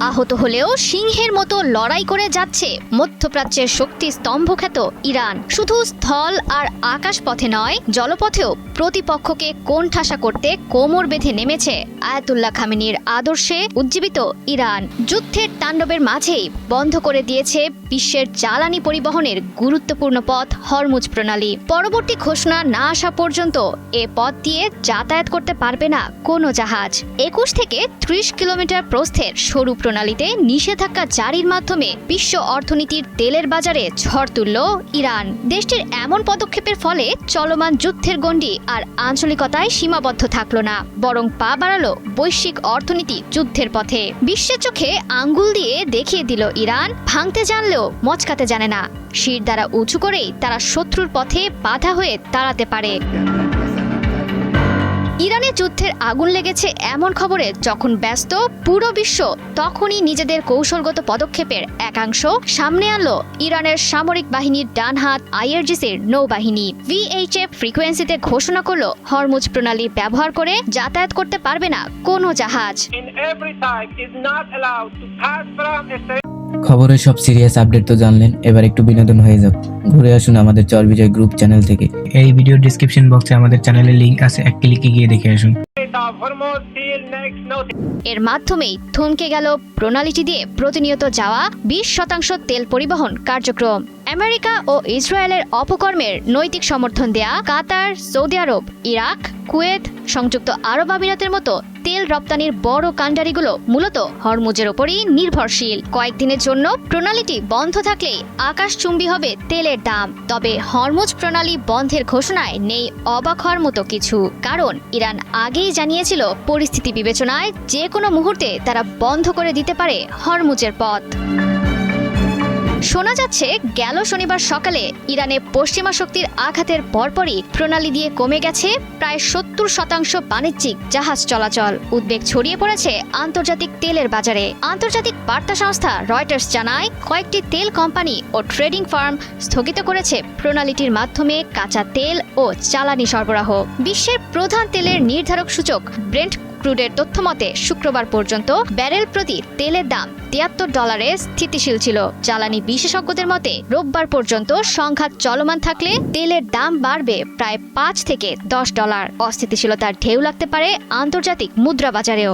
আহত হলেও সিংহের মতো লড়াই করে যাচ্ছে মধ্যপ্রাচ্যের শক্তি স্তম্ভখ্যাত ইরান। শুধু স্থল আর আকাশ পথে নয়, জলপথেও প্রতিপক্ষকে কোণঠাসা করতে কোমর বেঁধে নেমেছে আয়াতুল্লাহ খামেনির আদর্শে উজ্জীবিত ইরান। যুদ্ধের তাণ্ডবের মাঝেই বন্ধ করে দিয়েছে বিশ্বের জ্বালানি পরিবহনের গুরুত্বপূর্ণ পথ হরমুজ প্রণালী। পরবর্তী ঘোষণা না আসা পর্যন্ত এ পথ দিয়ে যাতায়াত করতে পারবে না কোনো জাহাজ। ২১ থেকে ৩০ কিলোমিটার প্রস্থের সরু প্রণালীতে নিষেধাজ্ঞা জারির মাধ্যমে বিশ্ব অর্থনীতির তেলের বাজারে ঝড় তুলল ইরান। দেশটির এমন পদক্ষেপের ফলে চলমান যুদ্ধের গণ্ডি আর আঞ্চলিকতায় সীমাবদ্ধ থাকল না, বরং পা বাড়ালো বৈশ্বিক অর্থনীতি যুদ্ধের পথে। বিশ্বের চোখে আঙ্গুল দিয়ে দেখিয়ে দিল ইরান ভাঙতে জানলেও মচকাতে জানে না। শির দ্বারা উঁচু করেই তারা শত্রুর পথে বাধা হয়ে দাঁড়াতে পারে। ইরানে যুদ্ধের আগুন লেগেছে এমন খবরে যখন ব্যস্ত পুরো বিশ্ব, তখনই নিজেদের কৌশলগত পদক্ষেপের একাংশ সামনে আনলো ইরানের সামরিক বাহিনীর ডান হাত আইআরজিসির নৌবাহিনী। VHF ফ্রিকোয়েন্সিতে ঘোষণা করলো হরমুজ প্রণালী ব্যবহার করে যাতায়াত করতে পারবে না কোনো জাহাজ। খবরের সব সিরিয়াস আপডেট তো জানলেন, এবার একটু বিনোদন হয়ে যাক। ঘুরে আসুন আমাদের চরবিজয় গ্রুপ চ্যানেল থেকে। এই ভিডিওর ডেসক্রিপশন বক্সে আমাদের চ্যানেলের লিংক আছে, এক ক্লিকে গিয়ে দেখে আসুন। এর মাধ্যমেই থমকে গেল প্রণালীটি দিয়ে প্রতিনিয়ত যাওয়া ২০% তেল পরিবহন কার্যক্রম। আমেরিকা ও ইসরায়েলের অপকর্মের নৈতিক সমর্থন দেয়া কাতার, সৌদি আরব, ইরাক, কুয়েত, সংযুক্ত আরব আমিরাতের মতো তেল রপ্তানির বড় কাণ্ডারিগুলো মূলত হরমুজের ওপরই নির্ভরশীল। কয়েকদিনের জন্য প্রণালীটি বন্ধ থাকলেই আকাশচুম্বী হবে তেলের দাম। তবে হরমুজ প্রণালী বন্ধের ঘোষণায় নেই অবাক হওয়ার মতো কিছু, কারণ ইরান আগেই জানিয়েছিল পরিস্থিতি বিবেচনায় যে কোনো মুহূর্তে তারা বন্ধ করে দিতে পারে হরমুজের পথ। শোনা যাচ্ছে গেল শনিবার সকালে ইরানে পশ্চিমা শক্তির আঘাতের পরপরই প্রণালী দিয়ে কমে গেছে প্রায় ৭০% বাণিজ্যিক জাহাজ চলাচল। উদ্বেগ ছড়িয়ে পড়েছে আন্তর্জাতিক তেলের বাজারে। আন্তর্জাতিক বার্তা সংস্থা রয়টার্স জানায়, কয়েকটি তেল কোম্পানি ও ট্রেডিং ফার্ম স্থগিত করেছে প্রণালীটির মাধ্যমে কাঁচা তেল ও জ্বালানি সরবরাহ। বিশ্বের প্রধান তেলের নির্ধারক সূচক ব্রেন্ট ক্রুডের তথ্যমতে শুক্রবার পর্যন্ত ব্যারেল প্রতি তেলের দাম $৭৩ স্থিতিশীল ছিল। জ্বালানি বিশেষজ্ঞদের মতে রোববার পর্যন্ত সংঘাত চলমান থাকলে তেলের দাম বাড়বে প্রায় $৫ থেকে $১০। অস্থিতিশীলতার ঢেউ লাগতে পারে আন্তর্জাতিক মুদ্রা বাজারেও।